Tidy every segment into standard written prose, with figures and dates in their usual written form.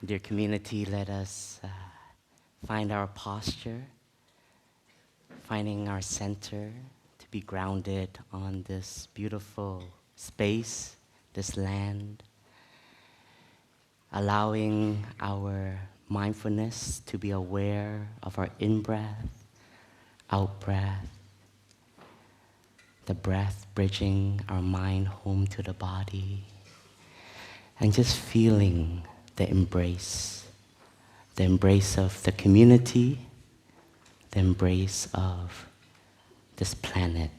Dear community, let us find our posture, finding our center to be grounded on this beautiful space, this land, allowing our mindfulness to be aware of our in-breath, out-breath, the breath bridging our mind home to the body, and just feeling the embrace of the community, the embrace of this planet.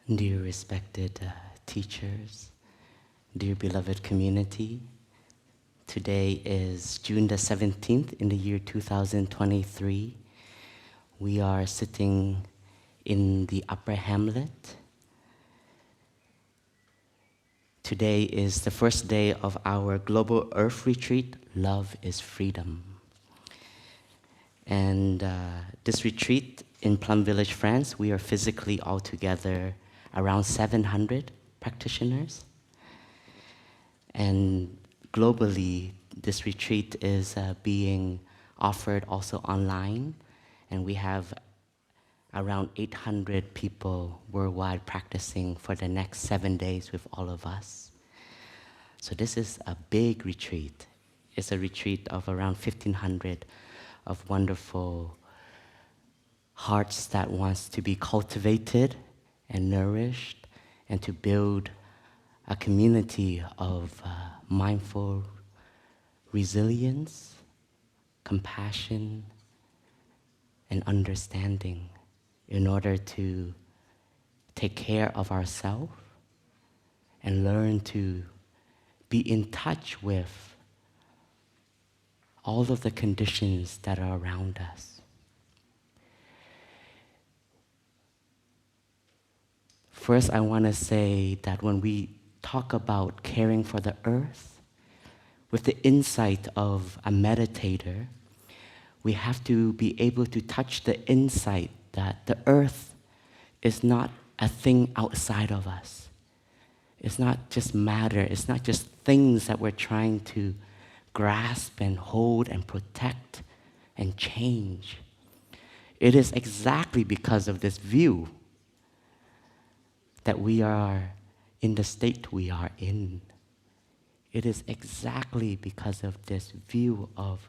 Dear respected teachers, dear beloved community, today is June the 17th in the year 2023. We are sitting in the Upper Hamlet. Today is the first day of our Global Earth Retreat, Love is Freedom. And this retreat in Plum Village, France, we are physically all together around 700 practitioners. And globally, this retreat is being offered also online. And we have around 800 people worldwide practicing for the next 7 days with all of us. So this is a big retreat. It's a retreat of around 1,500 of wonderful hearts that wants to be cultivated and nourished, and to build a community of mindful resilience, compassion, and understanding in order to take care of ourselves and learn to be in touch with all of the conditions that are around us. First, I want to say that when we talk about caring for the earth, with the insight of a meditator, we have to be able to touch the insight that the earth is not a thing outside of us. It's not just matter, it's not just things that we're trying to grasp and hold and protect and change. It is exactly because of this view that we are in the state we are in. It is exactly because of this view of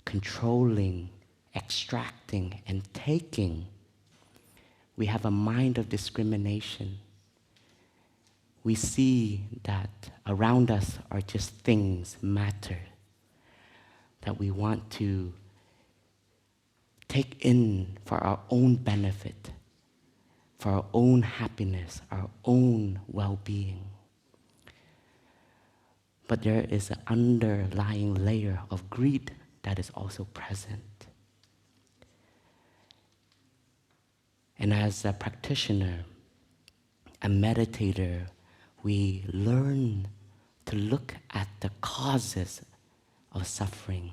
controlling, extracting, and taking. We have a mind of discrimination. We see that around us are just things, matter, that we want to take in for our own benefit, for our own happiness, our own well-being. But there is an underlying layer of greed that is also present. And as a practitioner, a meditator, we learn to look at the causes of suffering.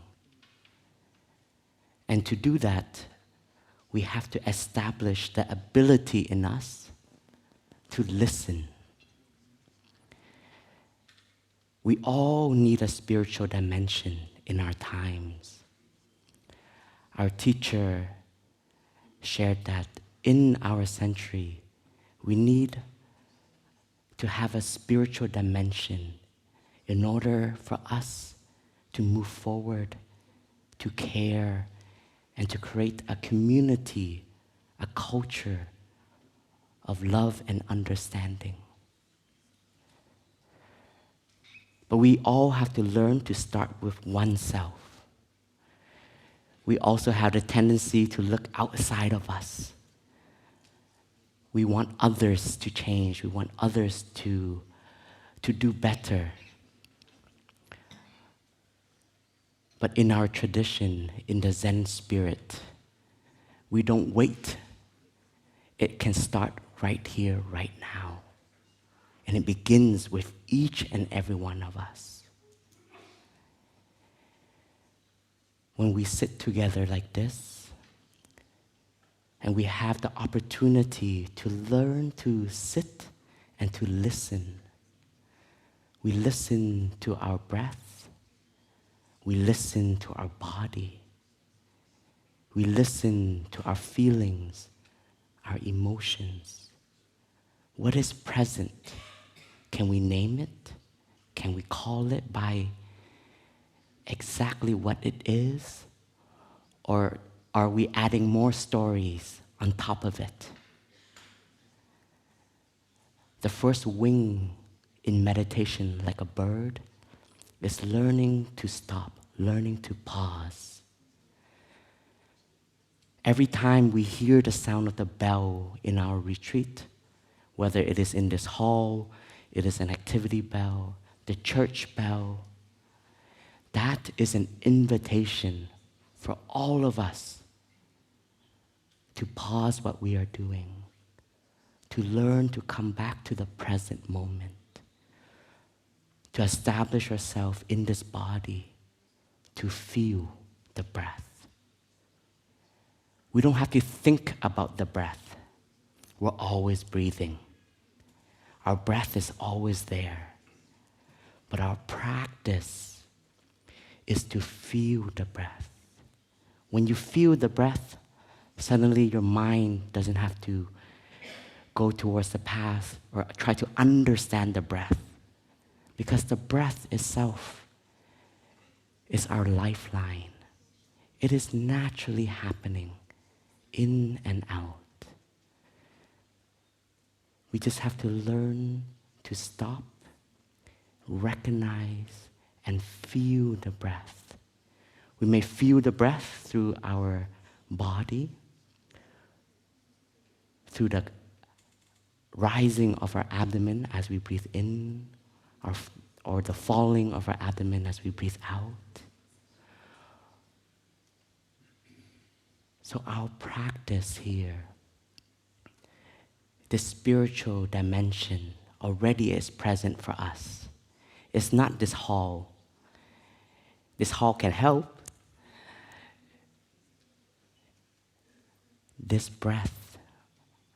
And to do that, we have to establish the ability in us to listen. We all need a spiritual dimension in our times. Our teacher shared that in our century, we need to have a spiritual dimension in order for us to move forward, to care, and to create a community, a culture of love and understanding. But we all have to learn to start with oneself. We also have the tendency to look outside of us. We want others to change. We want others to do better. But in our tradition, in the Zen spirit, we don't wait. It can start right here, right now. And it begins with each and every one of us. When we sit together like this, and we have the opportunity to learn to sit and to listen. We listen to our breath. We listen to our body. We listen to our feelings, our emotions. What is present? Can we name it? Can we call it by exactly what it is? Or are we adding more stories on top of it? The first wing in meditation, like a bird, is learning to stop, learning to pause. Every time we hear the sound of the bell in our retreat, whether it is in this hall, it is an activity bell, the church bell, that is an invitation for all of us to pause what we are doing, to learn to come back to the present moment, to establish ourselves in this body, to feel the breath. We don't have to think about the breath. We're always breathing. Our breath is always there. But our practice is to feel the breath. When you feel the breath, suddenly your mind doesn't have to go towards the past or try to understand the breath. Because the breath itself is our lifeline. It is naturally happening in and out. We just have to learn to stop, recognize, and feel the breath. We may feel the breath through our body, through the rising of our abdomen as we breathe in, or the falling of our abdomen as we breathe out. So our practice here, the spiritual dimension already is present for us. It's not this hall. This hall can help. This breath,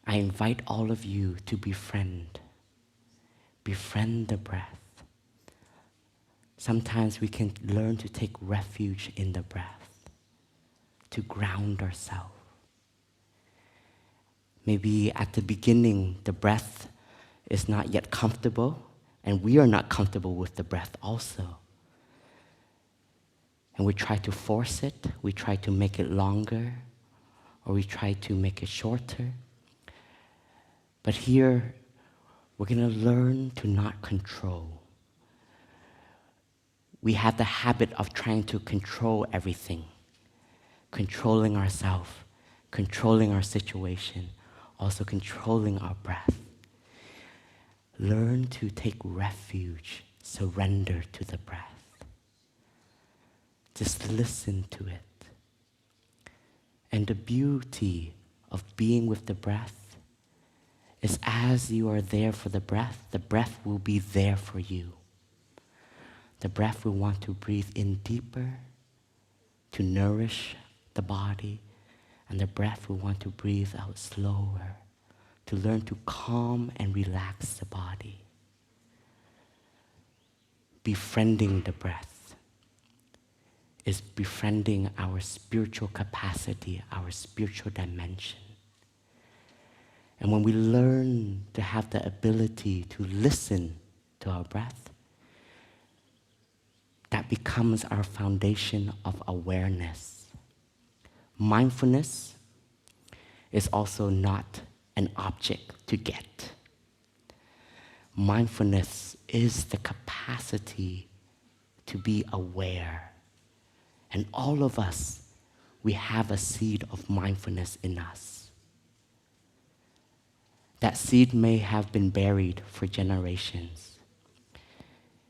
I invite all of you to befriend. Befriend the breath. Sometimes we can learn to take refuge in the breath, to ground ourselves. Maybe at the beginning, the breath is not yet comfortable, and we are not comfortable with the breath also. And we try to force it, we try to make it longer, or we try to make it shorter. But here, we're going to learn to not control. We have the habit of trying to control everything, controlling ourselves, controlling our situation, also controlling our breath. Learn to take refuge, surrender to the breath. Just listen to it. And the beauty of being with the breath is as you are there for the breath will be there for you. The breath will want to breathe in deeper, to nourish the body, And the breath, we want to breathe out slower, to learn to calm and relax the body. Befriending the breath is befriending our spiritual capacity, our spiritual dimension. And when we learn to have the ability to listen to our breath, that becomes our foundation of awareness. Mindfulness is also not an object to get. Mindfulness is the capacity to be aware. And all of us, we have a seed of mindfulness in us. That seed may have been buried for generations.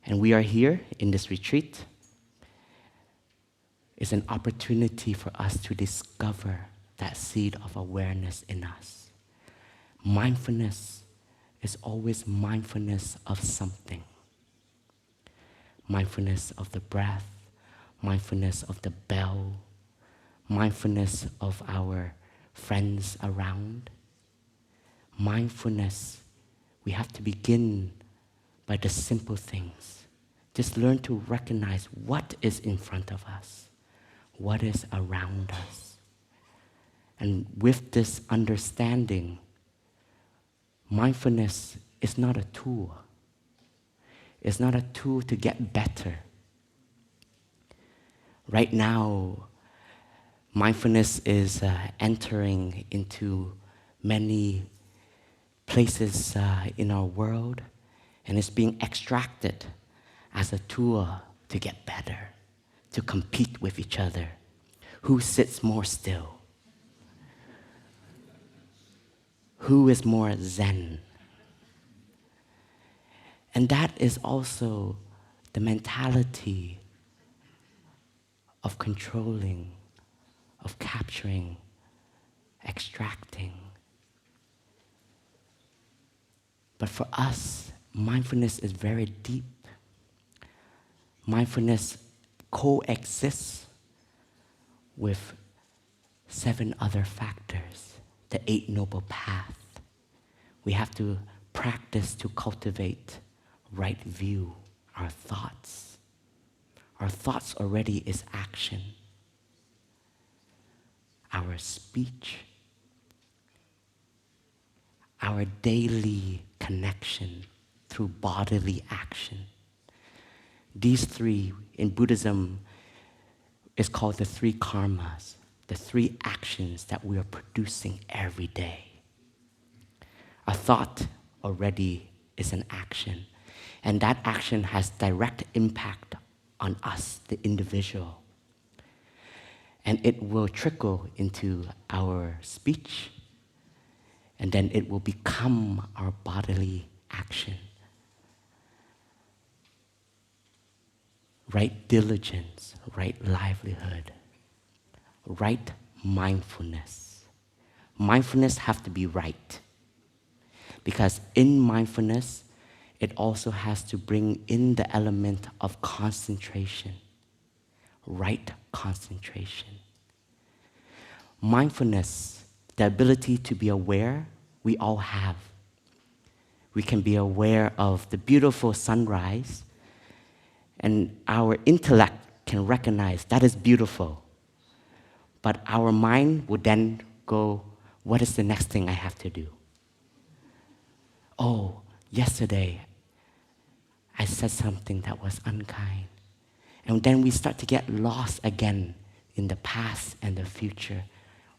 And we are here in this retreat. It's an opportunity for us to discover that seed of awareness in us. Mindfulness is always mindfulness of something. Mindfulness of the breath, mindfulness of the bell, mindfulness of our friends around. Mindfulness, we have to begin by the simple things. Just learn to recognize what is in front of us, what is around us. And with this understanding, mindfulness is not a tool. It's not a tool to get better. Right now, mindfulness is entering into many places in our world, and it's being extracted as a tool to get better, to compete with each other. Who sits more still? Who is more Zen? And that is also the mentality of controlling, of capturing, extracting. But for us, mindfulness is very deep. Mindfulness coexists with 7 other factors, the 8 Noble Paths. We have to practice to cultivate right view, our thoughts. Our thoughts already is action. Our speech, our daily connection through bodily action. These 3 in Buddhism is called the 3 karmas, the 3 actions that we are producing every day. A thought already is an action, and that action has direct impact on us, the individual. And it will trickle into our speech, and then it will become our bodily action. Right diligence, right livelihood, right mindfulness. Mindfulness has to be right, because in mindfulness, it also has to bring in the element of concentration, right concentration. Mindfulness, the ability to be aware, we all have. We can be aware of the beautiful sunrise, and our intellect can recognize that is beautiful. But our mind would then go, what is the next thing I have to do? Oh, yesterday, I said something that was unkind. And then we start to get lost again in the past and the future,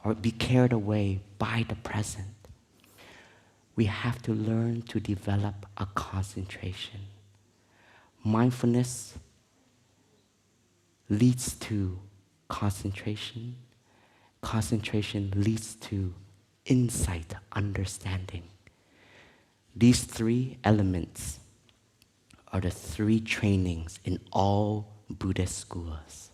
or be carried away by the present. We have to learn to develop a concentration. Mindfulness leads to concentration. Concentration leads to insight, understanding. These 3 elements are the 3 trainings in all Buddhist schools.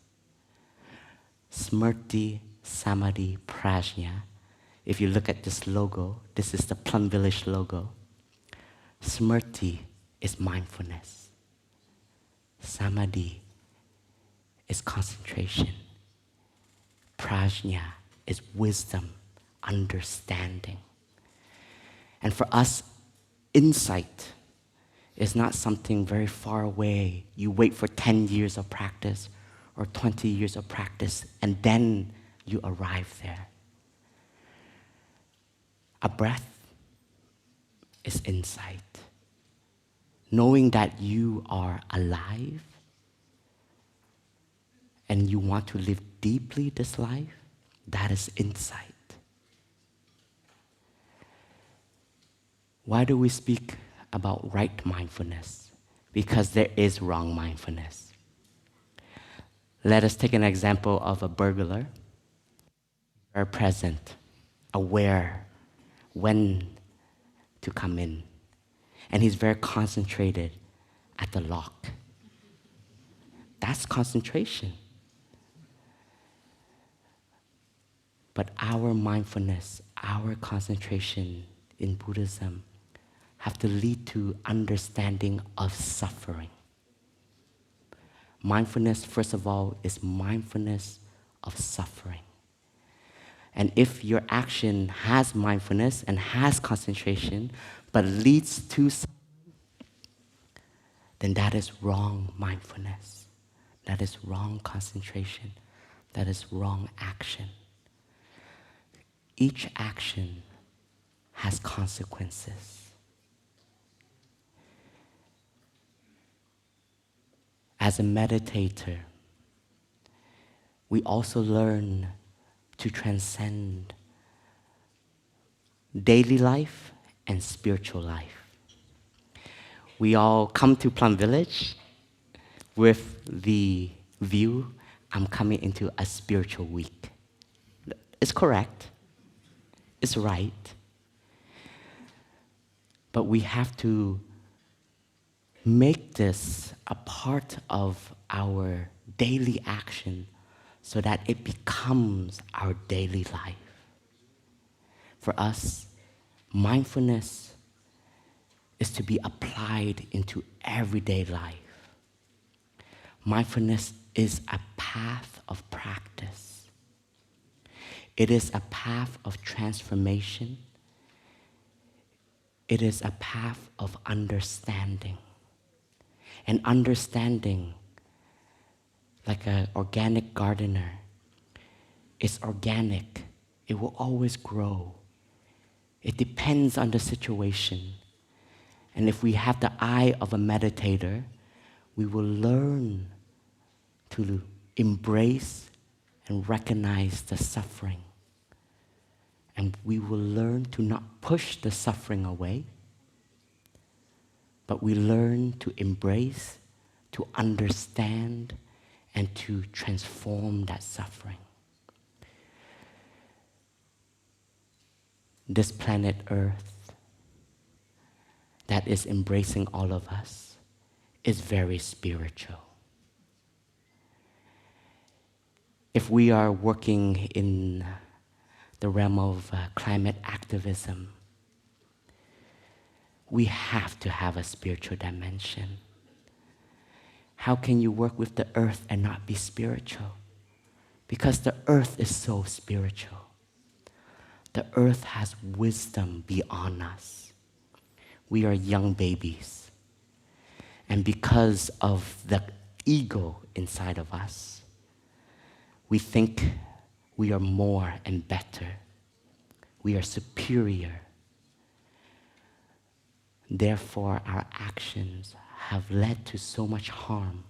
Smrti, Samadhi, Prajna. If you look at this logo, this is the Plum Village logo. Smrti is mindfulness. Samadhi is concentration. Prajna is wisdom, understanding. And for us, insight is not something very far away. You wait for 10 years of practice or 20 years of practice, and then you arrive there. A breath is insight. Knowing that you are alive and you want to live deeply this life, that is insight. Why do we speak about right mindfulness? Because there is wrong mindfulness. Let us take an example of a burglar. Very present, aware when to come in. And he's very concentrated at the lock. That's concentration. But our mindfulness, our concentration in Buddhism have to lead to understanding of suffering. Mindfulness, first of all, is mindfulness of suffering. And if your action has mindfulness and has concentration, but leads to suffering, then that is wrong mindfulness. That is wrong concentration. That is wrong action. Each action has consequences. As a meditator, we also learn to transcend daily life and spiritual life. We all come to Plum Village with the view, I'm coming into a spiritual week. It's correct. It's right. But we have to make this a part of our daily action so that it becomes our daily life. For us, mindfulness is to be applied into everyday life. Mindfulness is a path of practice. It is a path of transformation. It is a path of understanding. And understanding, like an organic gardener, is organic. It will always grow. It depends on the situation. And if we have the eye of a meditator, we will learn to embrace and recognize the suffering. And we will learn to not push the suffering away, but we learn to embrace, to understand, and to transform that suffering. This planet Earth that is embracing all of us is very spiritual. If we are working in the realm of climate activism, we have to have a spiritual dimension. How can you work with the earth and not be spiritual? Because the earth is so spiritual. The earth has wisdom beyond us. We are young babies. And because of the ego inside of us, we think we are more and better. We are superior. Therefore, our actions have led to so much harm.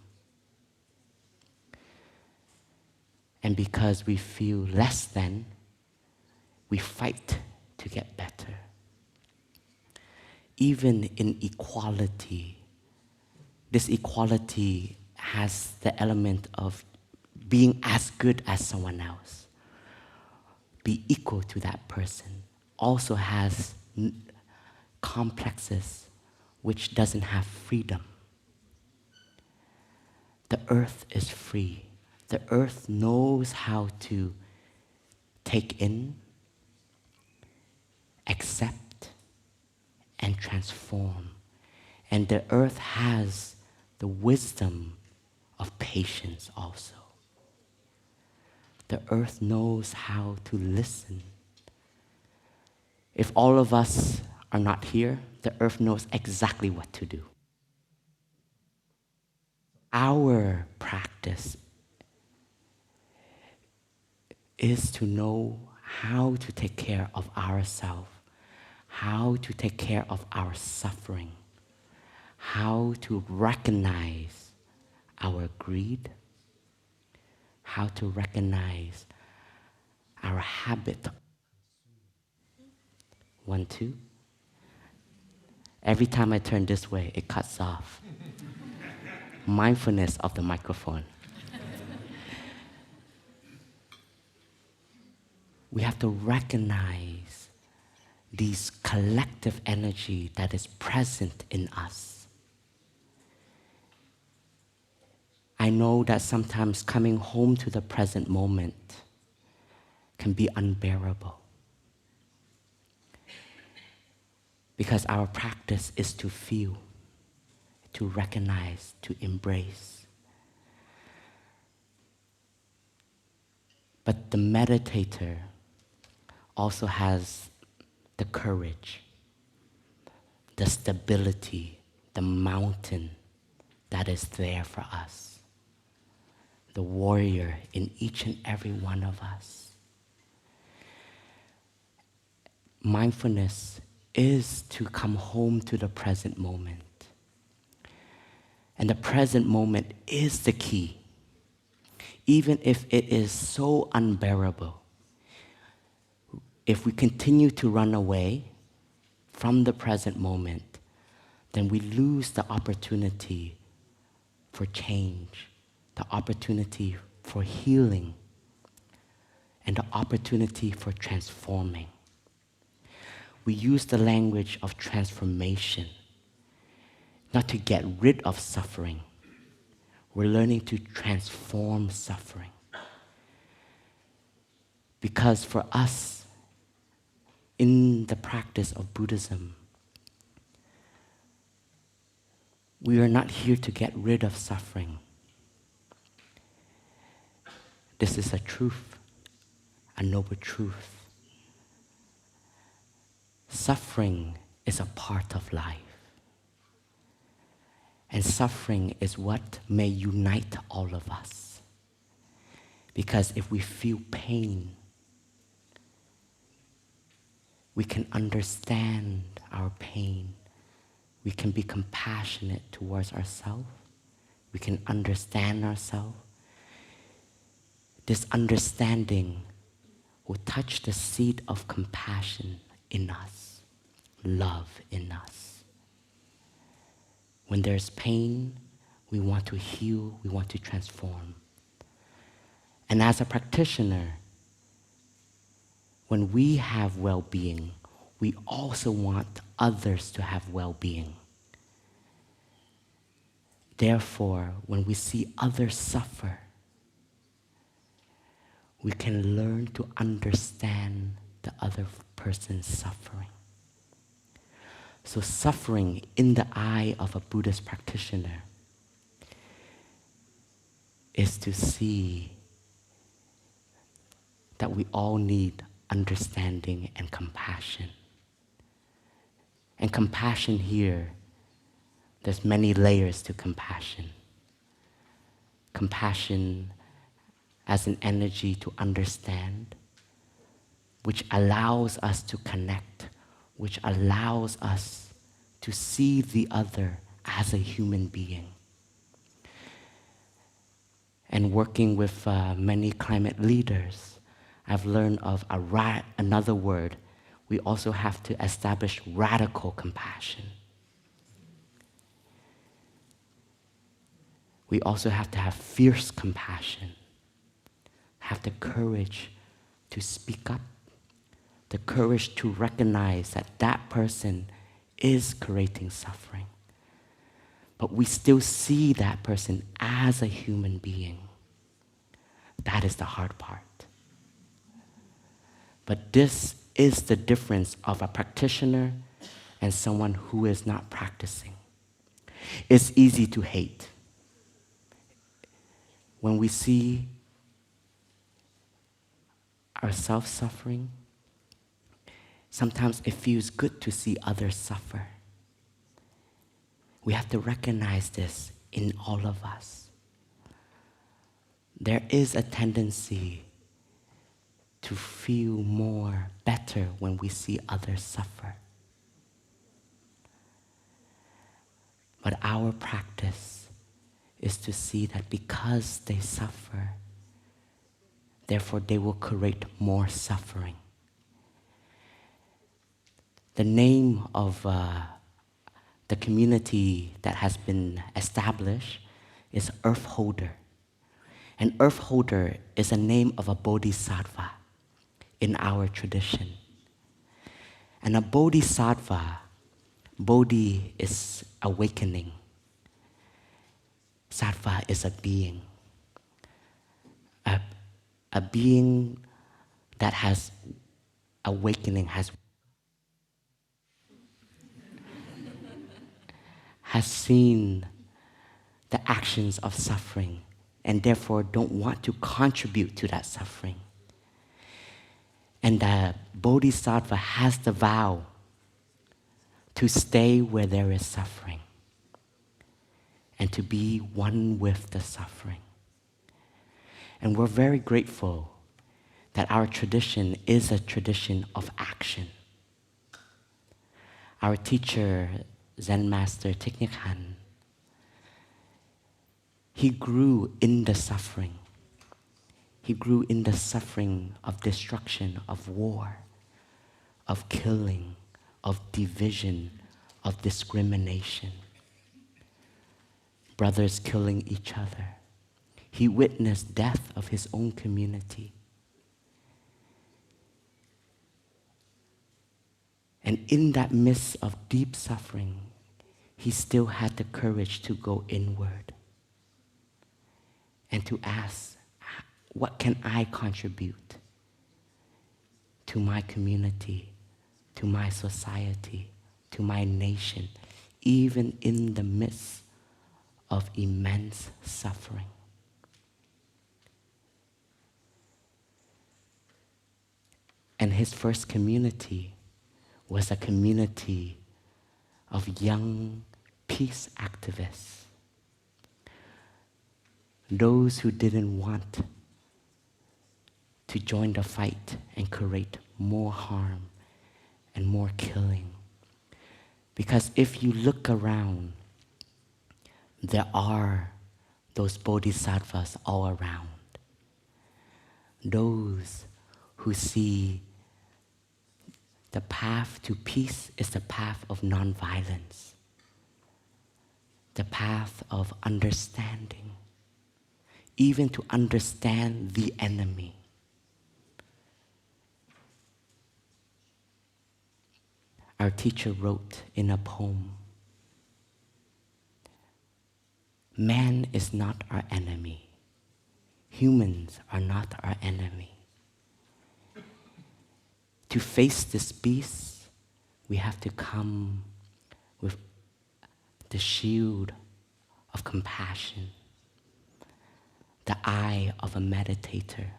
And because we feel less than, we fight to get better. Even in equality, this equality has the element of being as good as someone else. Be equal to that person. Also has complexes which doesn't have freedom. The earth is free. The earth knows how to take in, accept, and transform. And the earth has the wisdom of patience also. The earth knows how to listen. If all of us are not here, the earth knows exactly what to do. Our practice is to know how to take care of ourselves, how to take care of our suffering, how to recognize our greed, how to recognize our habit. 1, 2. Every time I turn this way, it cuts off. Mindfulness of the microphone. We have to recognize this collective energy that is present in us. I know that sometimes coming home to the present moment can be unbearable, because our practice is to feel, to recognize, to embrace. But the meditator also has the courage, the stability, the mountain that is there for us, the warrior in each and every one of us. Mindfulness is to come home to the present moment. And the present moment is the key. Even if it is so unbearable, if we continue to run away from the present moment, then we lose the opportunity for change, the opportunity for healing, and the opportunity for transforming. We use the language of transformation, not to get rid of suffering. We're learning to transform suffering. Because for us, in the practice of Buddhism, we are not here to get rid of suffering. This is a truth, a noble truth. Suffering is a part of life. And suffering is what may unite all of us. Because if we feel pain, we can understand our pain. We can be compassionate towards ourselves. We can understand ourselves. This understanding will touch the seed of compassion in us, love in us. When there's pain, we want to heal, we want to transform. And as a practitioner, when we have well-being, we also want others to have well-being. Therefore, when we see others suffer, we can learn to understand the other person's suffering. So suffering in the eye of a Buddhist practitioner is to see that we all need understanding and compassion. And compassion here, there's many layers to compassion. Compassion as an energy to understand, which allows us to connect, which allows us to see the other as a human being. And working with many climate leaders, I've learned of another word. We also have to establish radical compassion. We also have to have fierce compassion, have the courage to speak up, the courage to recognize that that person is creating suffering. But we still see that person as a human being. That is the hard part. But this is the difference of a practitioner and someone who is not practicing. It's easy to hate. When we see ourselves suffering, sometimes it feels good to see others suffer. We have to recognize this in all of us. There is a tendency to feel more better when we see others suffer. But our practice is to see that because they suffer, therefore they will create more suffering. The name of the community that has been established is Earth Holder. And Earth Holder is a name of a bodhisattva in our tradition. And a bodhisattva, bodhi is awakening. Sattva is a being. A being that has awakening, has seen the actions of suffering and therefore don't want to contribute to that suffering. And the bodhisattva has the vow to stay where there is suffering and to be one with the suffering. And we're very grateful that our tradition is a tradition of action. Our teacher, Zen Master Thich Nhat Hanh, he grew in the suffering. He grew in the suffering of destruction, of war, of killing, of division, of discrimination. Brothers killing each other. He witnessed death of his own community. And in that midst of deep suffering, he still had the courage to go inward and to ask, what can I contribute to my community, to my society, to my nation, even in the midst of immense suffering? And his first community was a community of young peace activists. Those who didn't want to join the fight and create more harm and more killing. Because if you look around, there are those bodhisattvas all around. Those who see the path to peace is the path of nonviolence, the path of understanding, even to understand the enemy. Our teacher wrote in a poem, "Man is not our enemy. Humans are not our enemy. To face this beast, we have to come with the shield of compassion, the eye of a meditator,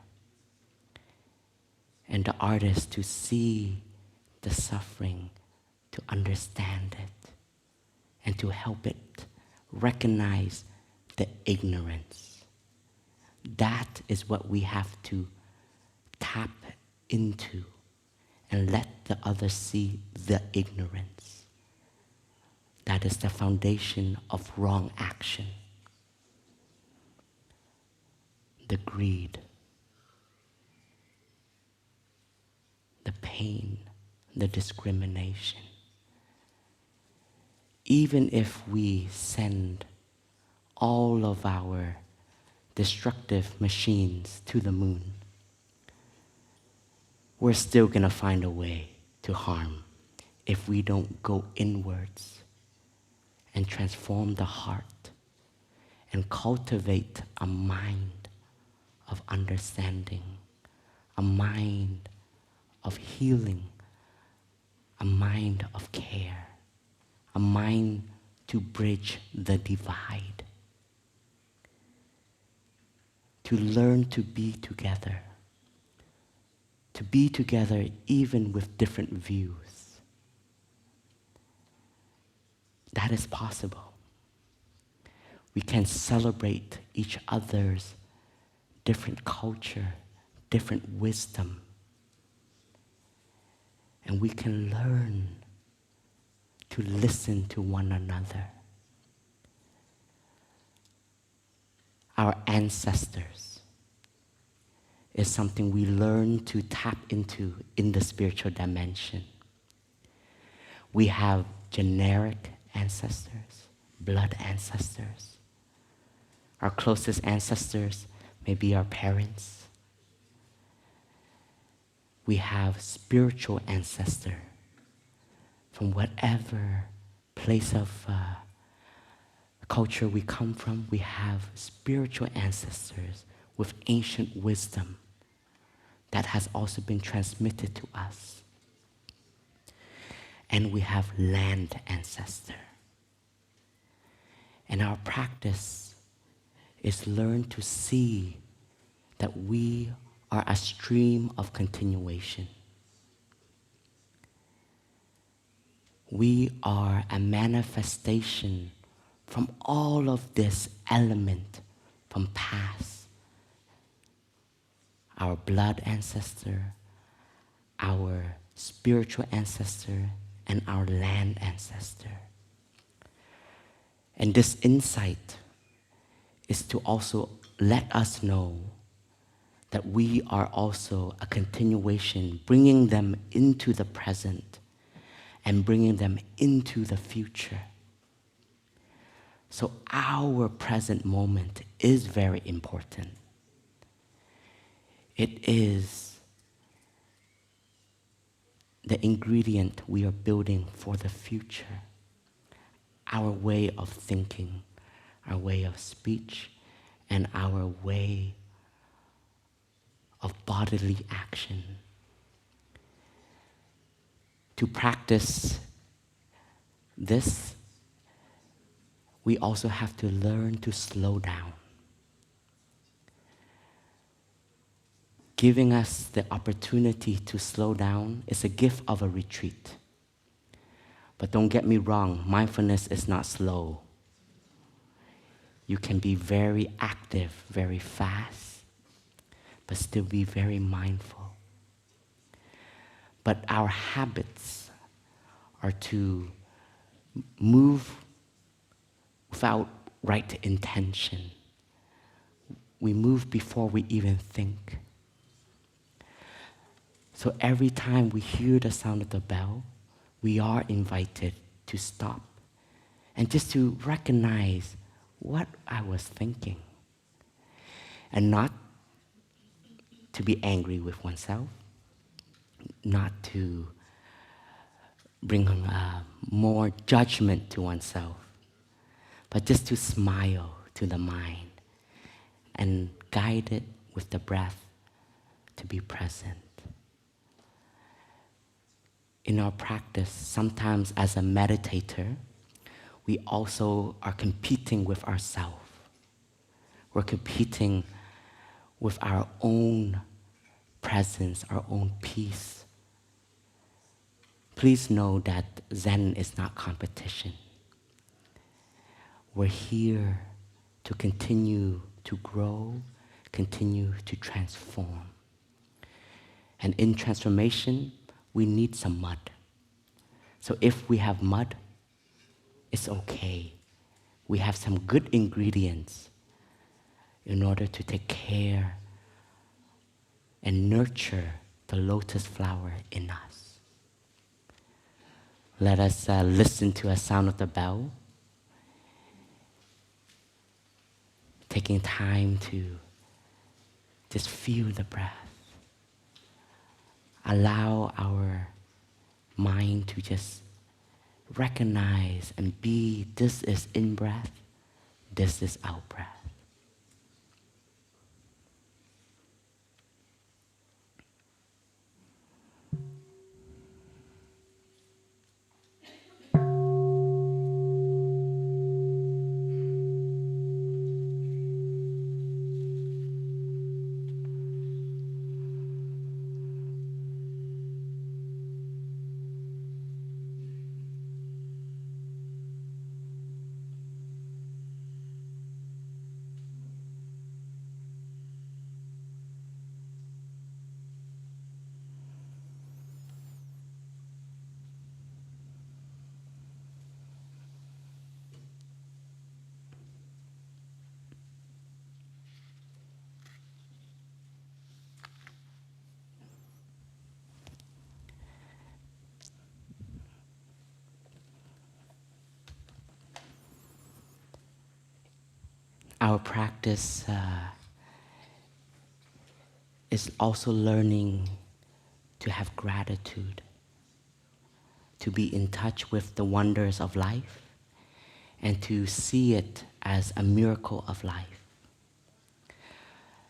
and the artist to see the suffering, to understand it, and to help it recognize the ignorance." That is what we have to tap into and let the others see the ignorance. That is the foundation of wrong action. The greed, the pain, the discrimination. Even if we send all of our destructive machines to the moon, we're still going to find a way to harm if we don't go inwards and transform the heart and cultivate a mind of understanding, a mind of healing, a mind of care, a mind to bridge the divide, to learn to be together, to be together even with different views. That is possible. We can celebrate each other's different culture, different wisdom, and we can learn to listen to one another. Our ancestors is something we learn to tap into in the spiritual dimension. We have generic ancestors, blood ancestors. Our closest ancestors may be our parents. We have spiritual ancestor from whatever place of culture we come from. We have spiritual ancestors with ancient wisdom that has also been transmitted to us. And we have land ancestor. And our practice is learn to see that we are a stream of continuation. We are a manifestation from all of this element from past. Our blood ancestor, our spiritual ancestor, and our land ancestor. And this insight is to also let us know that we are also a continuation, bringing them into the present and bringing them into the future. So our present moment is very important. It is the ingredient we are building for the future. Our way of thinking, our way of speech, and our way of bodily action. To practice this, we also have to learn to slow down. Giving us the opportunity to slow down is a gift of a retreat. But don't get me wrong, mindfulness is not slow. You can be very active, very fast, but still be very mindful. But our habits are to move without right intention. We move before we even think. So every time we hear the sound of the bell, we are invited to stop and just to recognize what I was thinking. And not to be angry with oneself, not to bring more judgment to oneself, but just to smile to the mind and guide it with the breath to be present. In our practice, sometimes as a meditator, we also are competing with ourselves. We're competing with our own presence, our own peace. Please know that Zen is not competition. We're here to continue to grow, continue to transform. And in transformation, we need some mud. So if we have mud, it's okay. We have some good ingredients in order to take care and nurture the lotus flower in us. Let us listen to a sound of the bell, taking time to just feel the breath. Allow our mind to just recognize and be, this is in breath, this is out breath. practice is also learning to have gratitude, to be in touch with the wonders of life, and to see it as a miracle of life.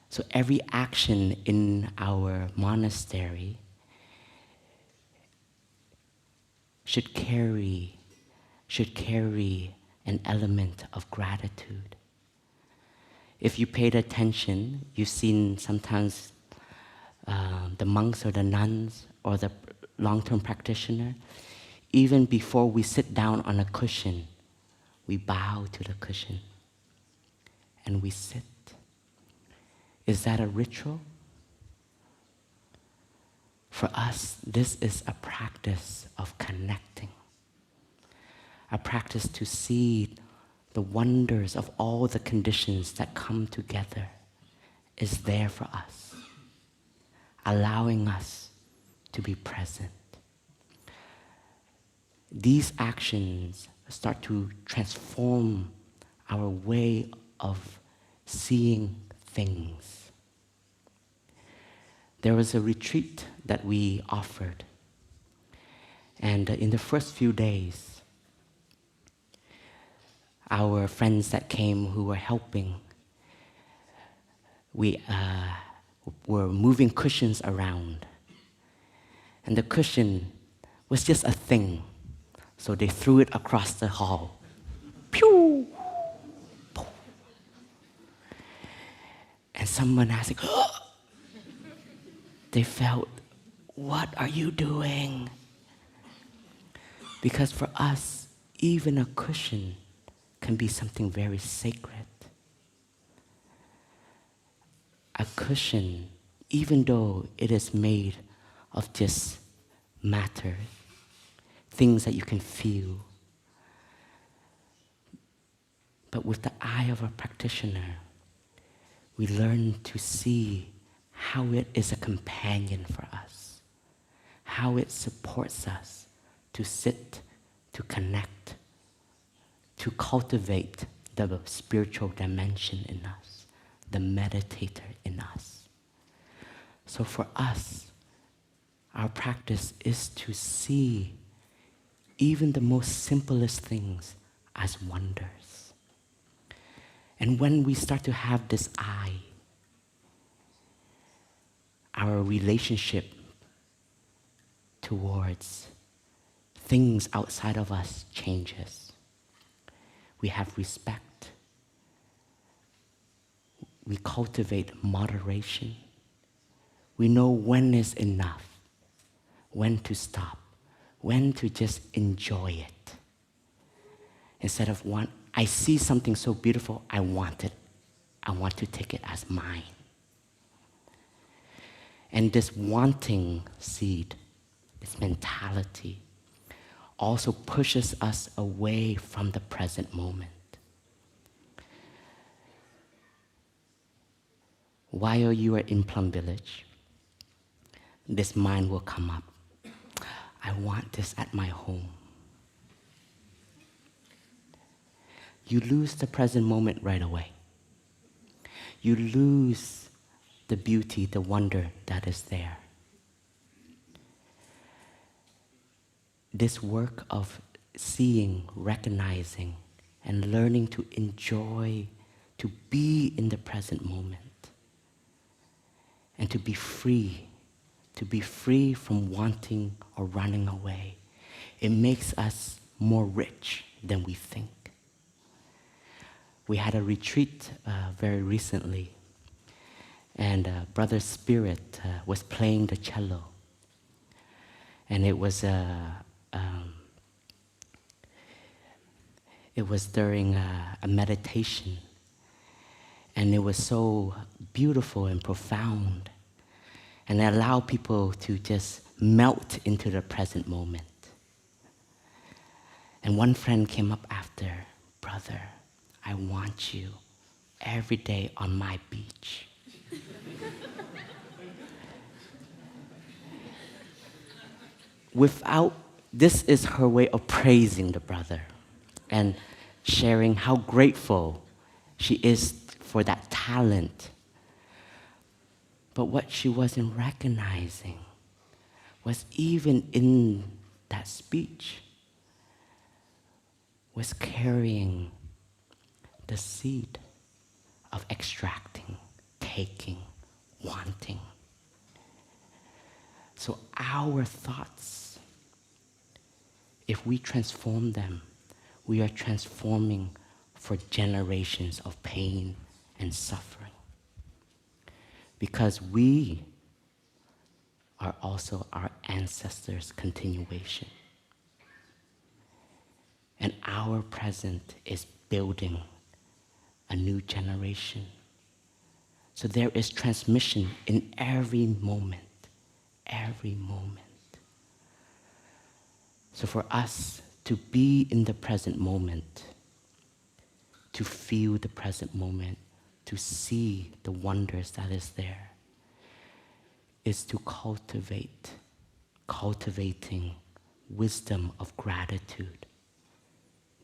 So every action in our monastery should carry an element of gratitude. If you paid attention, you've seen sometimes the monks or the nuns or the long-term practitioner, even before we sit down on a cushion, we bow to the cushion and we sit. Is that a ritual? For us, this is a practice of connecting, a practice to see the wonders of all the conditions that come together is there for us, allowing us to be present. These actions start to transform our way of seeing things. There was a retreat that we offered, and in the first few days, our friends that came who were helping, we were moving cushions around, and the cushion was just a thing, so they threw it across the hall. Pew! And someone asked, oh! They felt, what are you doing? Because for us, even a cushion can be something very sacred. A cushion, even though it is made of just matter, things that you can feel, but with the eye of a practitioner, we learn to see how it is a companion for us, how it supports us to sit, to connect, to cultivate the spiritual dimension in us, the meditator in us. So for us, our practice is to see even the most simplest things as wonders. And when we start to have this eye, our relationship towards things outside of us changes. We have respect. We cultivate moderation. We know when is enough, when to stop, when to just enjoy it. Instead of I see something so beautiful, I want it. I want to take it as mine. And this wanting seed, this mentality, also pushes us away from the present moment. While you are in Plum Village, this mind will come up. I want this at my home. You lose the present moment right away. You lose the beauty, the wonder that is there. This work of seeing, recognizing, and learning to enjoy, to be in the present moment, and to be free from wanting or running away. It makes us more rich than we think. We had a retreat very recently, and Brother Spirit was playing the cello. And it was during a meditation, and it was so beautiful and profound, and it allowed people to just melt into the present moment. And one friend came up after, brother, I want you every day on my beach. This is her way of praising the brother and sharing how grateful she is for that talent. But what she wasn't recognizing was even in that speech was carrying the seed of extracting, taking, wanting. So our thoughts, if we transform them, we are transforming for generations of pain and suffering. Because we are also our ancestors' continuation. And our present is building a new generation. So there is transmission in every moment, every moment. So for us to be in the present moment, to feel the present moment, to see the wonders that is there, is to cultivating wisdom of gratitude,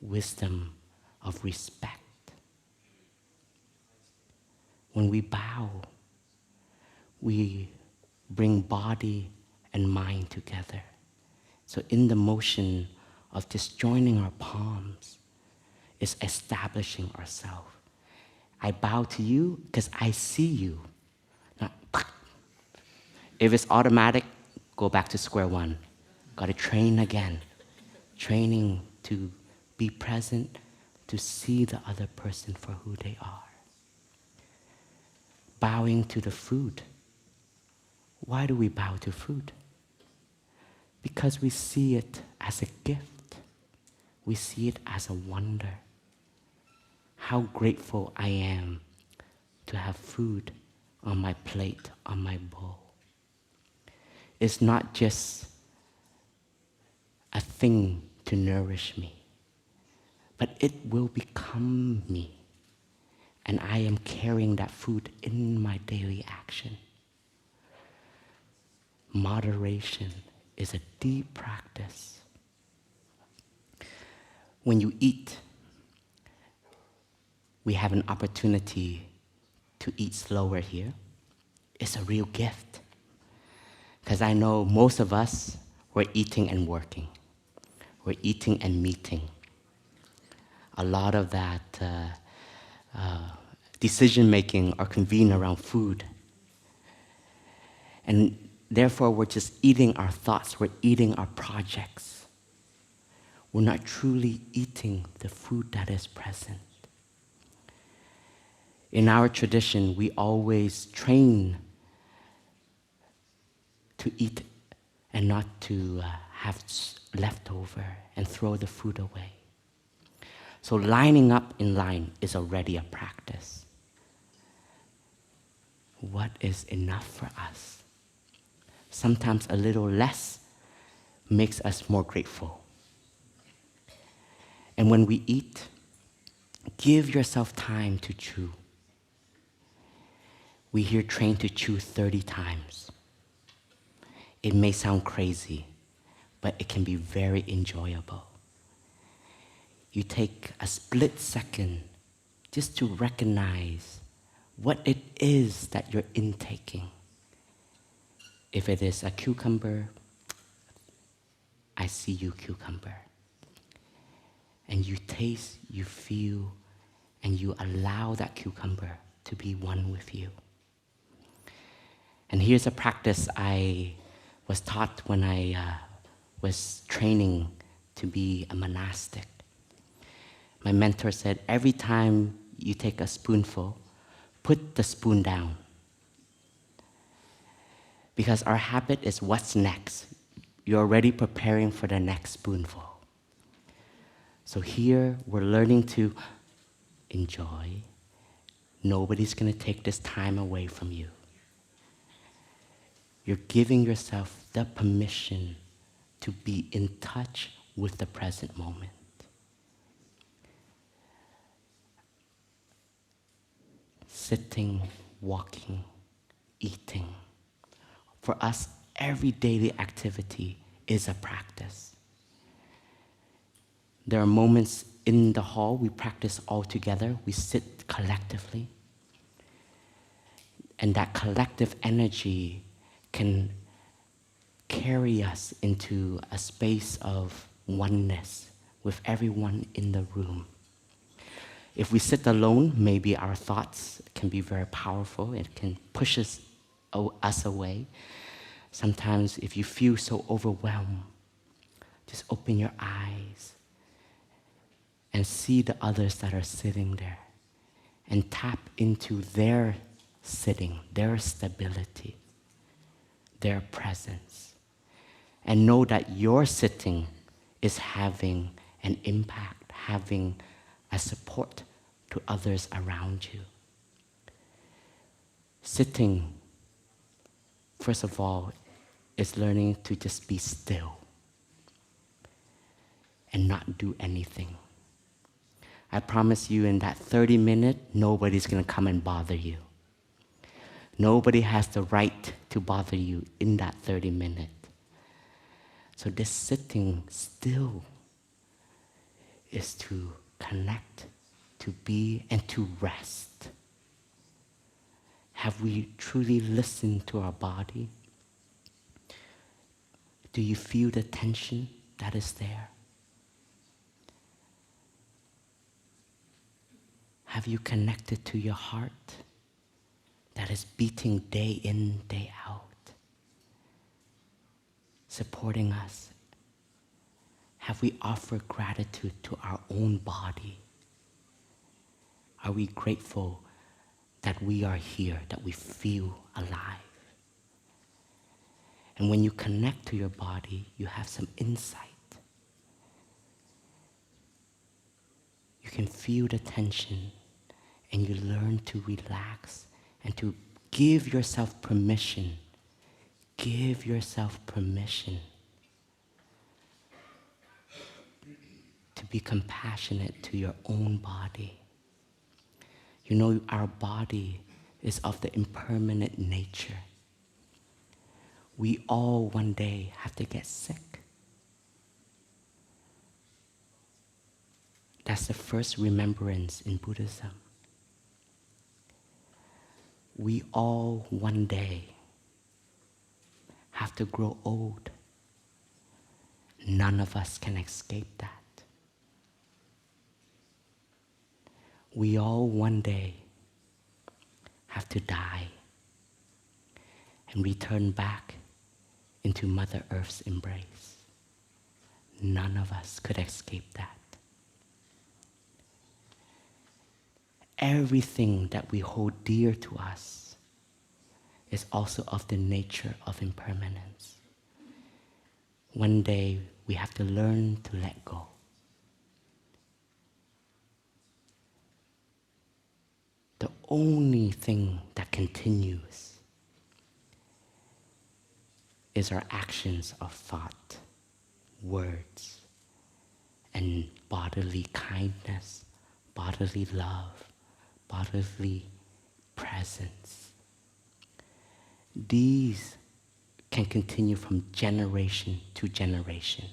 wisdom of respect. When we bow, we bring body and mind together. So in the motion of just joining our palms is establishing ourselves. I bow to you because I see you. Not, if it's automatic, go back to square one. Got to train again. Training to be present, to see the other person for who they are. Bowing to the food. Why do we bow to food? Because we see it as a gift. We see it as a wonder. How grateful I am to have food on my plate, on my bowl. It's not just a thing to nourish me, but it will become me. And I am carrying that food in my daily action. Moderation is a deep practice. When you eat, we have an opportunity to eat slower here. It's a real gift. Because I know most of us, we're eating and working. We're eating and meeting. A lot of that decision-making are convened around food. And therefore, we're just eating our thoughts. We're eating our projects. We're not truly eating the food that is present. In our tradition, we always train to eat and not to have leftover and throw the food away. So lining up in line is already a practice. What is enough for us? Sometimes a little less makes us more grateful. And when we eat, give yourself time to chew. We hear train to chew 30 times. It may sound crazy, but it can be very enjoyable. You take a split second just to recognize what it is that you're intaking. If it is a cucumber, I see you, cucumber. And you taste, you feel, and you allow that cucumber to be one with you. And here's a practice I was taught when I was training to be a monastic. My mentor said, every time you take a spoonful, put the spoon down. Because our habit is what's next. You're already preparing for the next spoonful. So here, we're learning to enjoy. Nobody's going to take this time away from you. You're giving yourself the permission to be in touch with the present moment. Sitting, walking, eating. For us, every daily activity is a practice. There are moments in the hall we practice all together. We sit collectively. And that collective energy can carry us into a space of oneness with everyone in the room. If we sit alone, maybe our thoughts can be very powerful. It can push us away. Sometimes if you feel so overwhelmed, just open your eyes and see the others that are sitting there and tap into their sitting, their stability, their presence. And know that your sitting is having an impact, having a support to others around you. Sitting, first of all, is learning to just be still and not do anything. I promise you, in that 30 minutes, nobody's going to come and bother you. Nobody has the right to bother you in that 30 minutes. So this sitting still is to connect, to be, and to rest. Have we truly listened to our body? Do you feel the tension that is there? Have you connected to your heart that is beating day in, day out, supporting us? Have we offered gratitude to our own body? Are we grateful that we are here, that we feel alive? And when you connect to your body, you have some insight. You can feel the tension, and you learn to relax and to give yourself permission. Give yourself permission to be compassionate to your own body. You know, our body is of the impermanent nature. We all one day have to get sick. That's the first remembrance in Buddhism. We all one day have to grow old. None of us can escape that. We all one day have to die and return back into Mother Earth's embrace. None of us could escape that. Everything that we hold dear to us is also of the nature of impermanence. One day we have to learn to let go. The only thing that continues is our actions of thought, words, and bodily kindness, bodily love, bodily presence. These can continue from generation to generation.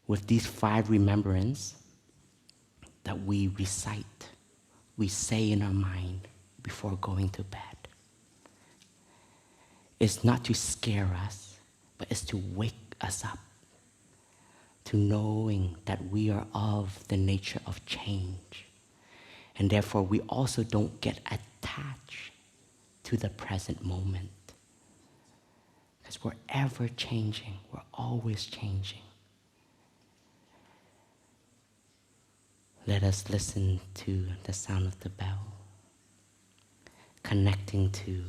With these 5 remembrances that we recite, we say in our mind before going to bed, it's not to scare us, but it's to wake us up to knowing that we are of the nature of change. And therefore, we also don't get attached to the present moment. Because we're ever changing, we're always changing. Let us listen to the sound of the bell, connecting to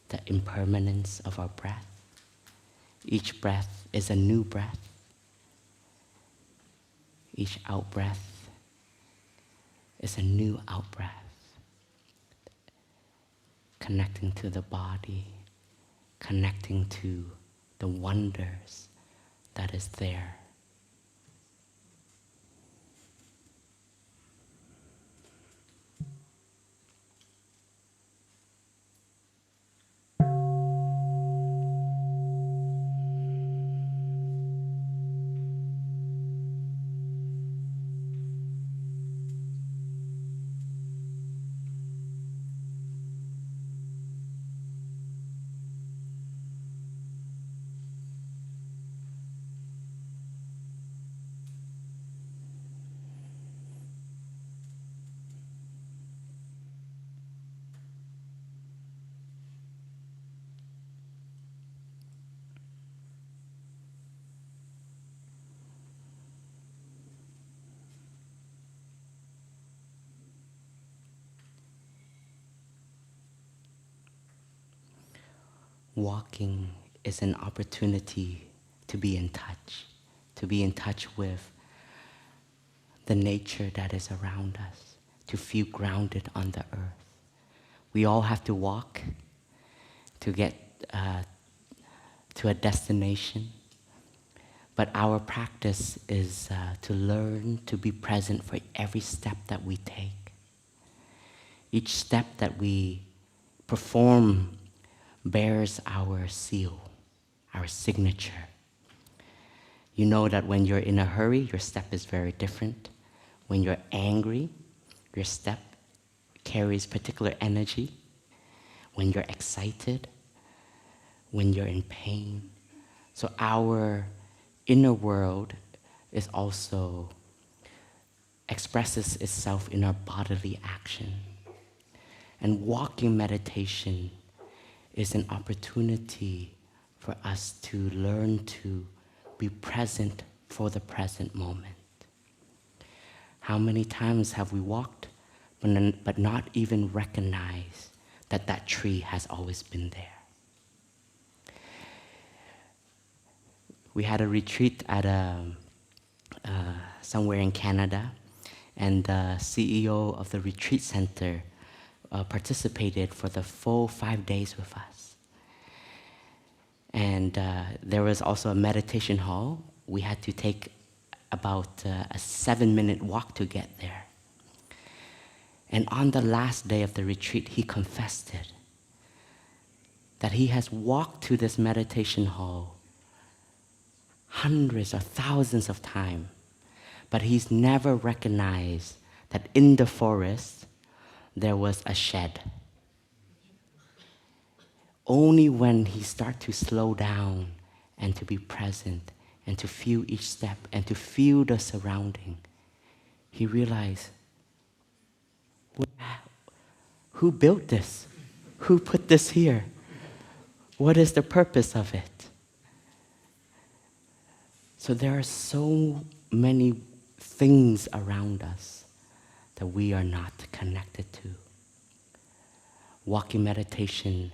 the impermanence of our breath. Each breath is a new breath. Each out-breath is a new out-breath. Connecting to the body, connecting to the wonders that is there. walking is an opportunity to be in touch with the nature that is around us, to feel grounded on the earth. We all have to walk to get to a destination, but our practice is to learn to be present for every step that we take. Each step that we perform bears our seal, our signature. You know that when you're in a hurry, your step is very different. When you're angry, your step carries particular energy. When you're excited, when you're in pain. So our inner world is also expresses itself in our bodily action. And walking meditation is an opportunity for us to learn to be present for the present moment. How many times have we walked but not even recognized that that tree has always been there? We had a retreat at somewhere in Canada, and the CEO of the retreat center participated for the full 5 days with us. And there was also a meditation hall. We had to take about a 7-minute walk to get there. And on the last day of the retreat, he confessed it, that he has walked to this meditation hall hundreds or thousands of times, but he's never recognized that in the forest there was a shed. Only when he started to slow down and to be present and to feel each step and to feel the surrounding, he realized, who built this? Who put this here? What is the purpose of it? So there are so many things around us that we are not connected to. Walking meditation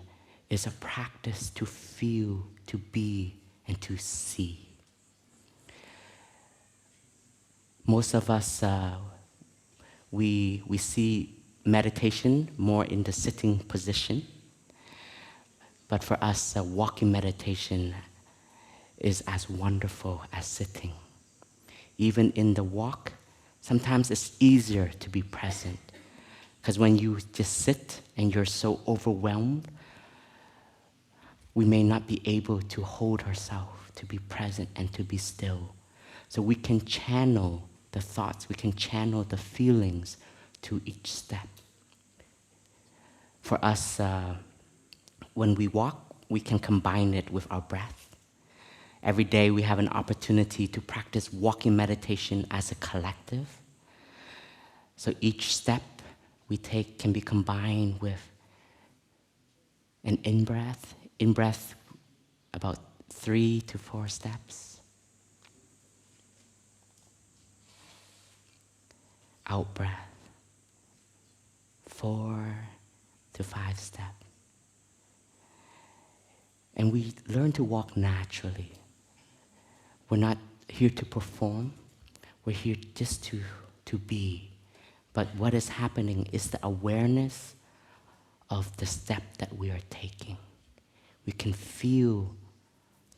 is a practice to feel, to be, and to see. Most of us, we see meditation more in the sitting position. But for us, walking meditation is as wonderful as sitting. Even in the walk, sometimes it's easier to be present. Because when you just sit and you're so overwhelmed, we may not be able to hold ourselves, to be present and to be still. So we can channel the thoughts, we can channel the feelings to each step. For us, when we walk, we can combine it with our breath. Every day we have an opportunity to practice walking meditation as a collective. So each step we take can be combined with an in-breath. In-breath, about 3 to 4 steps. Out-breath, 4 to 5 steps. And we learn to walk naturally. We're not here to perform. We're here just to be. But what is happening is the awareness of the step that we are taking. We can feel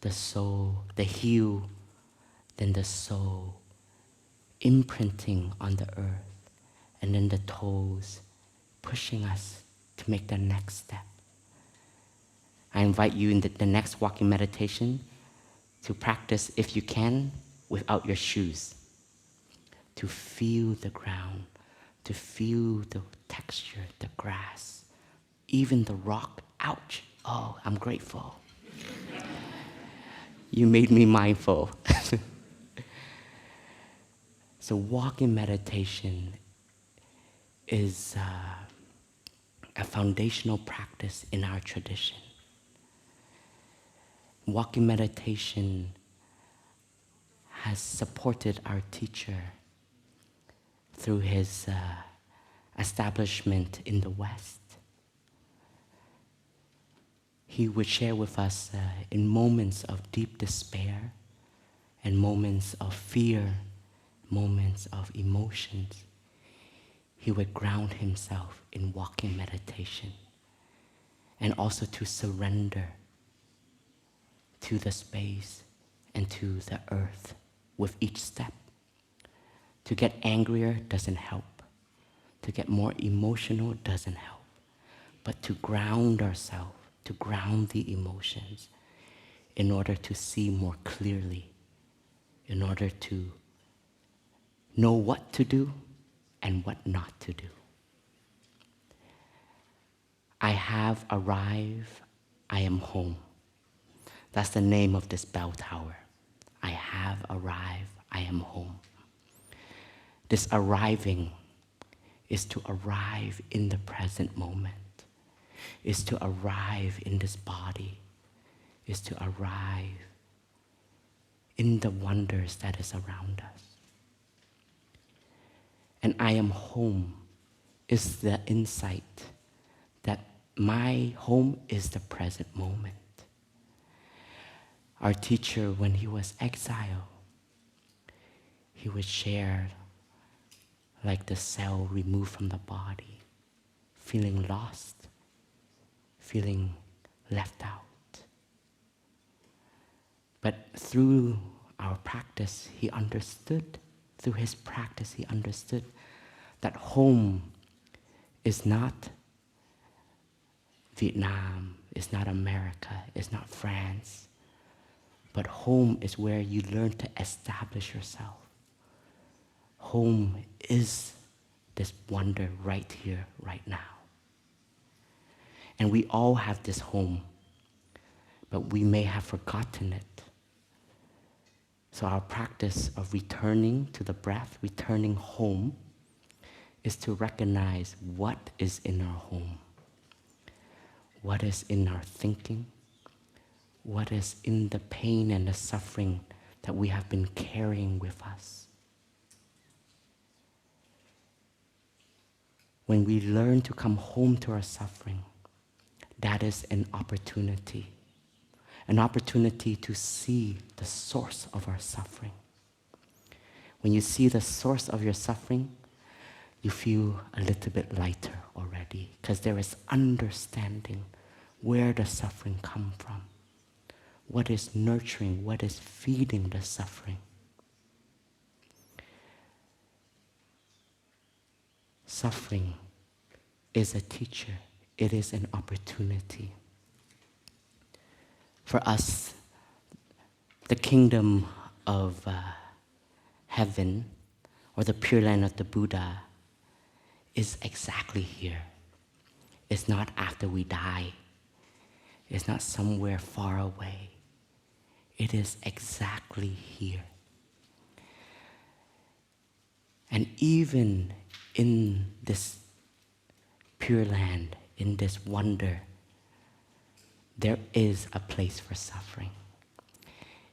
the soul, the heel, then the soul imprinting on the earth, and then the toes pushing us to make the next step. I invite you in the next walking meditation to practice, if you can, without your shoes. To feel the ground, to feel the texture, the grass, even the rock. Ouch! Oh, I'm grateful. You made me mindful. So walking meditation is a foundational practice in our tradition. Walking meditation has supported our teacher through his establishment in the West. he would share with us in moments of deep despair and moments of fear, moments of emotions. He would ground himself in walking meditation and also to surrender to the space and to the earth with each step. To get angrier doesn't help. To get more emotional doesn't help. But to ground ourselves, to ground the emotions in order to see more clearly, in order to know what to do and what not to do. I have arrived, I am home. That's the name of this bell tower. I have arrived, I am home. This arriving is to arrive in the present moment, is to arrive in this body, is to arrive in the wonders that is around us. And I am home is the insight that my home is the present moment. Our teacher, when he was exiled, he would share like the cell removed from the body, feeling lost, feeling left out. But through our practice, he understood, through his practice, he understood that home is not Vietnam, it's not America, it's not France, but home is where you learn to establish yourself. Home is this wonder right here, right now. And we all have this home, but we may have forgotten it. So our practice of returning to the breath, returning home, is to recognize what is in our home, what is in our thinking, what is in the pain and the suffering that we have been carrying with us. When we learn to come home to our suffering, that is an opportunity to see the source of our suffering. When you see the source of your suffering, you feel a little bit lighter already, because there is understanding where the suffering comes from, what is nurturing, what is feeding the suffering. Suffering is a teacher. It is an opportunity. For us, the kingdom of heaven, or the Pure Land of the Buddha, is exactly here. It's not after we die. It's not somewhere far away. It is exactly here. And even in this Pure Land, in this wonder, there is a place for suffering.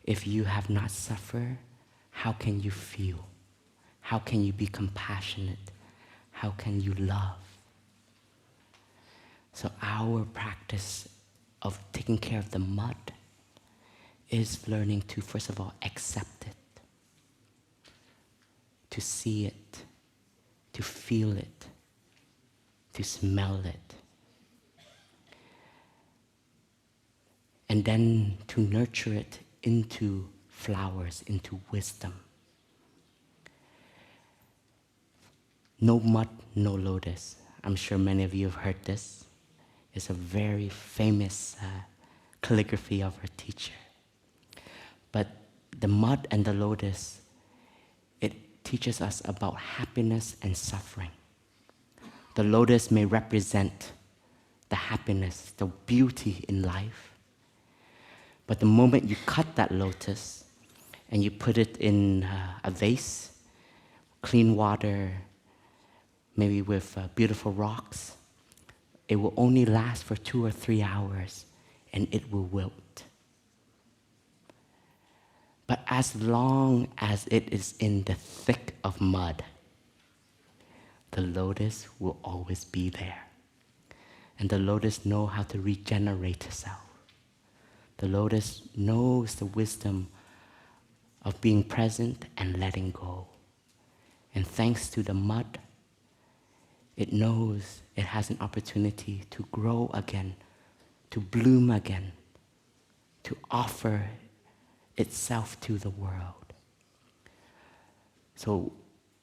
If you have not suffered, how can you feel? How can you be compassionate? How can you love? So our practice of taking care of the mud is learning to, first of all, accept it, to see it, to feel it, to smell it, and then to nurture it into flowers, into wisdom. No mud, no lotus. I'm sure many of you have heard this. It's a very famous calligraphy of our teacher. But the mud and the lotus, it teaches us about happiness and suffering. The lotus may represent the happiness, the beauty in life. But the moment you cut that lotus and you put it in a vase, clean water, maybe with beautiful rocks, it will only last for 2 or 3 hours and it will wilt. But as long as it is in the thick of mud, the lotus will always be there. And the lotus knows how to regenerate itself. The lotus knows the wisdom of being present and letting go. And thanks to the mud, it knows it has an opportunity to grow again, to bloom again, to offer itself to the world. So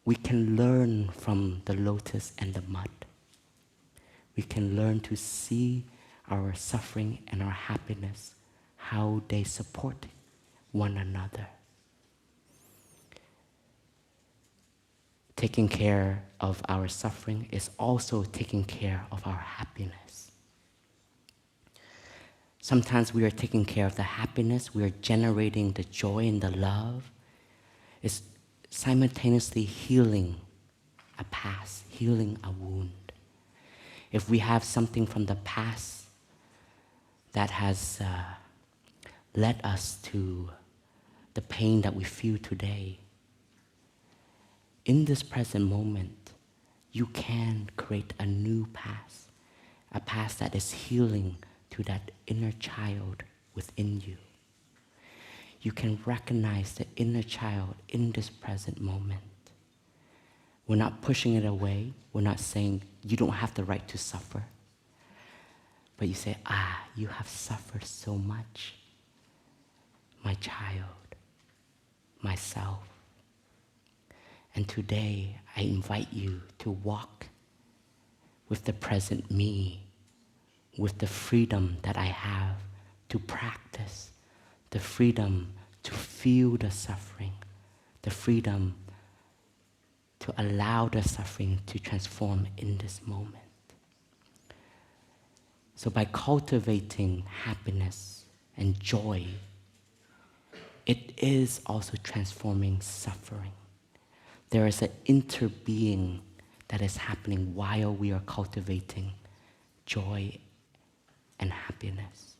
we can learn from the lotus and the mud. We can learn to see our suffering and our happiness, how they support one another. Taking care of our suffering is also taking care of our happiness. Sometimes we are taking care of the happiness, we are generating the joy and the love. It's simultaneously healing a past, healing a wound. If we have something from the past that has led us to the pain that we feel today, in this present moment, you can create a new past, a past that is healing to that inner child within you. You can recognize the inner child in this present moment. We're not pushing it away. We're not saying you don't have the right to suffer. But you say, you have suffered so much. My child, myself. And today, I invite you to walk with the present me, with the freedom that I have to practice, the freedom to feel the suffering, the freedom to allow the suffering to transform in this moment. So by cultivating happiness and joy, it is also transforming suffering. There is an interbeing that is happening while we are cultivating joy and happiness.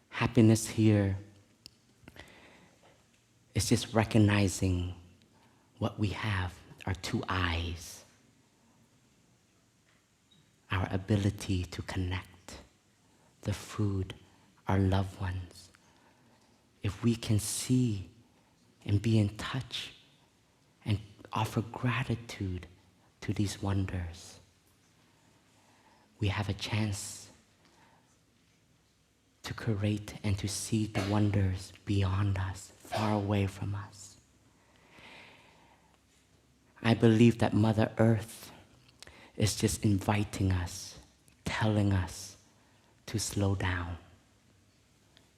Happiness here is just recognizing what we have, our two eyes, our ability to connect, the food, our loved ones. If we can see and be in touch and offer gratitude to these wonders, we have a chance to create and to see the wonders beyond us, far away from us. I believe that Mother Earth is just inviting us, telling us to slow down,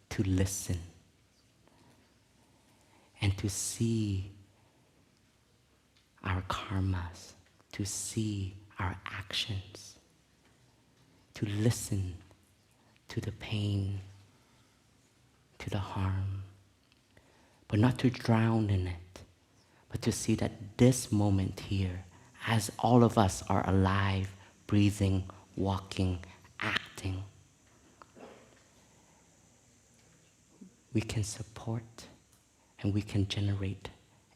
to listen, and to see our karmas, to see our actions, to listen to the pain, to the harm, but not to drown in it, but to see that this moment here, as all of us are alive, breathing, walking, acting, we can support and we can generate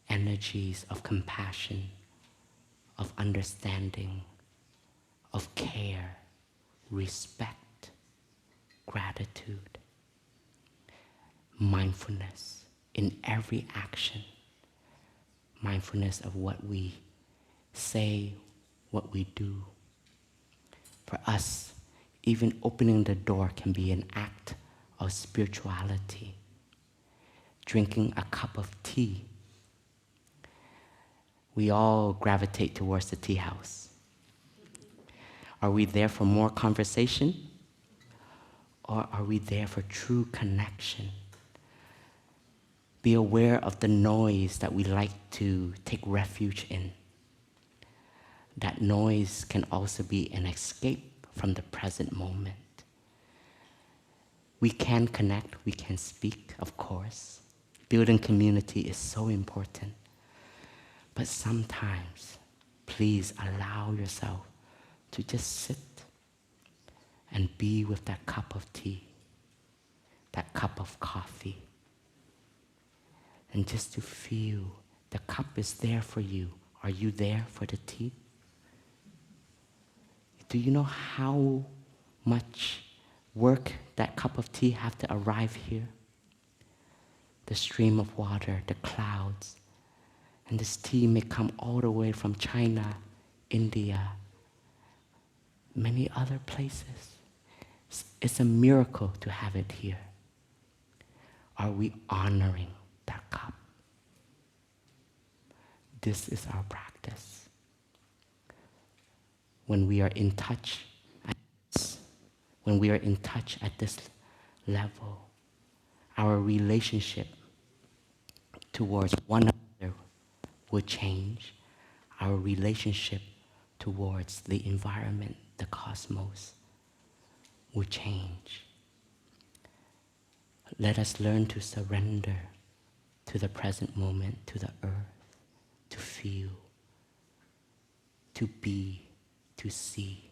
energies of compassion, of understanding, of care, respect, gratitude, mindfulness in every action, mindfulness of what we say, what we do. For us, even opening the door can be an act of spirituality. Drinking a cup of tea. We all gravitate towards the tea house. Are we there for more conversation? Or are we there for true connection? Be aware of the noise that we like to take refuge in. That noise can also be an escape from the present moment. We can connect, we can speak, of course. Building community is so important. But sometimes, please allow yourself to just sit and be with that cup of tea, that cup of coffee, and just to feel the cup is there for you. Are you there for the tea? Do you know how much work that cup of tea have to arrive here? The stream of water, the clouds, and this tea may come all the way from China, India, many other places. It's a miracle to have it here. Are we honoring that cup? This is our practice. When we are in touch at this level, our relationship towards one another will change. Our relationship towards the environment, the cosmos, will change. Let us learn to surrender to the present moment, to the earth, to feel, to be, to see,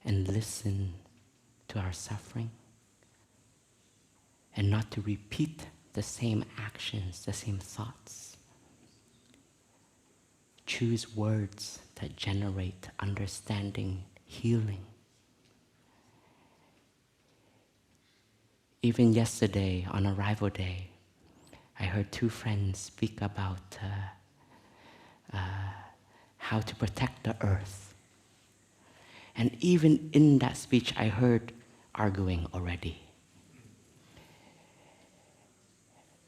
and listen to our suffering, and not to repeat the same actions, the same thoughts. Choose words that generate understanding, healing. Even yesterday, on arrival day, I heard two friends speak about how to protect the earth. And even in that speech, I heard arguing already.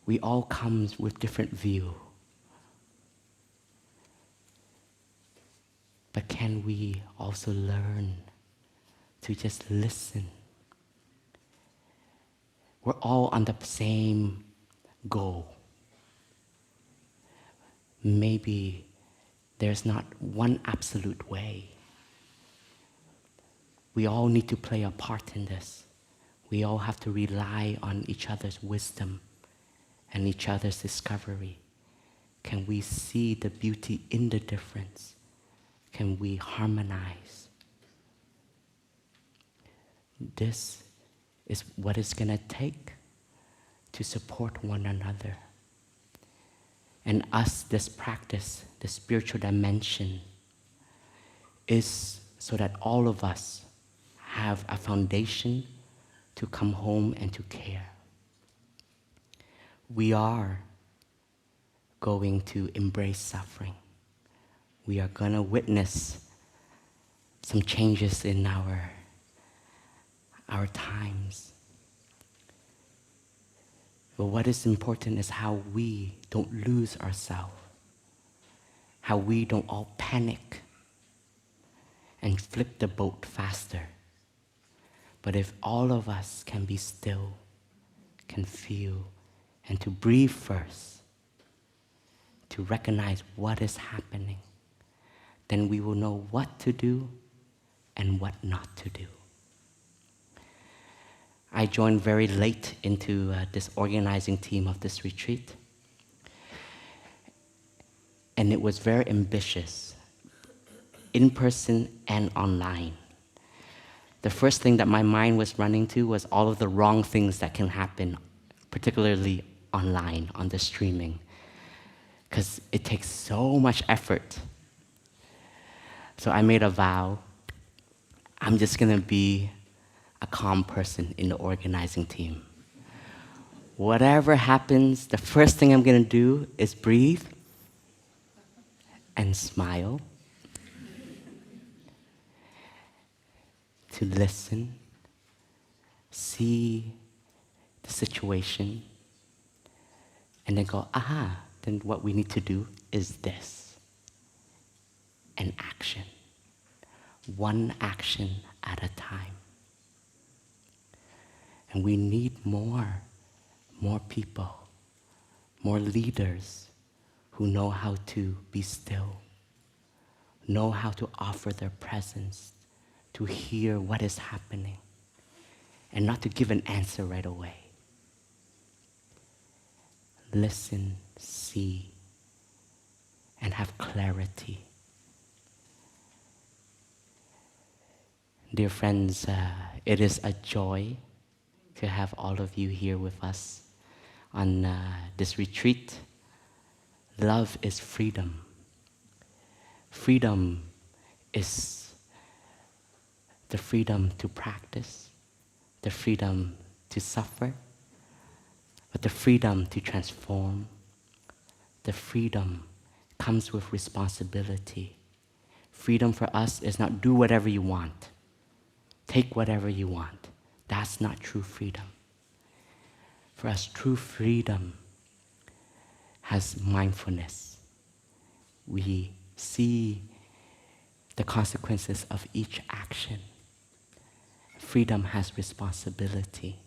We all come with different view. But can we also learn to just listen? We're all on the same goal. Maybe there's not one absolute way. We all need to play a part in this. We all have to rely on each other's wisdom and each other's discovery. Can we see the beauty in the difference? Can we harmonize? This is what it's going to take to support one another. And us, this practice, the spiritual dimension, is so that all of us have a foundation to come home and to care. We are going to embrace suffering. We are going to witness some changes in our times. But what is important is how we don't lose ourselves, how we don't all panic and flip the boat faster. But if all of us can be still, can feel, and to breathe first, to recognize what is happening, then we will know what to do and what not to do. I joined very late into this organizing team of this retreat. And it was very ambitious, in person and online. The first thing that my mind was running to was all of the wrong things that can happen, particularly online, on the streaming, because it takes so much effort. So I made a vow, I'm just going to be a calm person in the organizing team. Whatever happens, the first thing I'm going to do is breathe and smile, to listen, see the situation, and then go, aha, then what we need to do is this. An action. One action at a time. And we need more people, more leaders who know how to be still, know how to offer their presence, to hear what is happening, and not to give an answer right away. Listen, see, and have clarity. Dear friends, it is a joy to have all of you here with us on this retreat. Love is freedom. Freedom is the freedom to practice, the freedom to suffer, but the freedom to transform. The freedom comes with responsibility. Freedom for us is not do whatever you want, take whatever you want. That's not true freedom. For us, true freedom has mindfulness. We see the consequences of each action. Freedom has responsibility.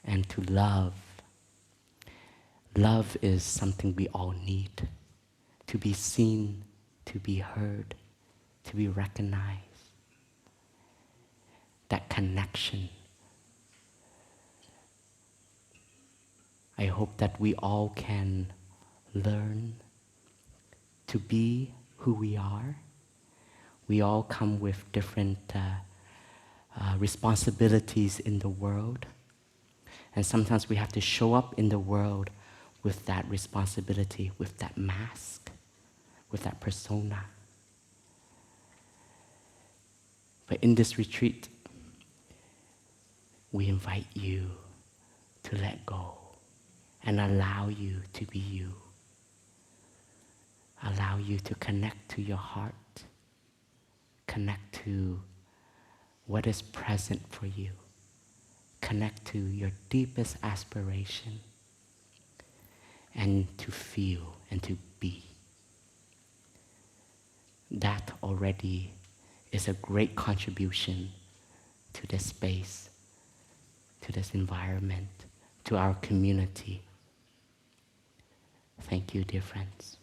And to love. Love is something we all need. To be seen, to be heard, to be recognized. That connection. I hope that we all can learn to be who we are. We all come with different responsibilities in the world. And sometimes we have to show up in the world with that responsibility, with that mask, with that persona. But in this retreat, we invite you to let go and allow you to be you. Allow you to connect to your heart, connect to what is present for you, connect to your deepest aspiration, and to feel and to be. That already is a great contribution to this space, to this environment, to our community. Thank you, dear friends.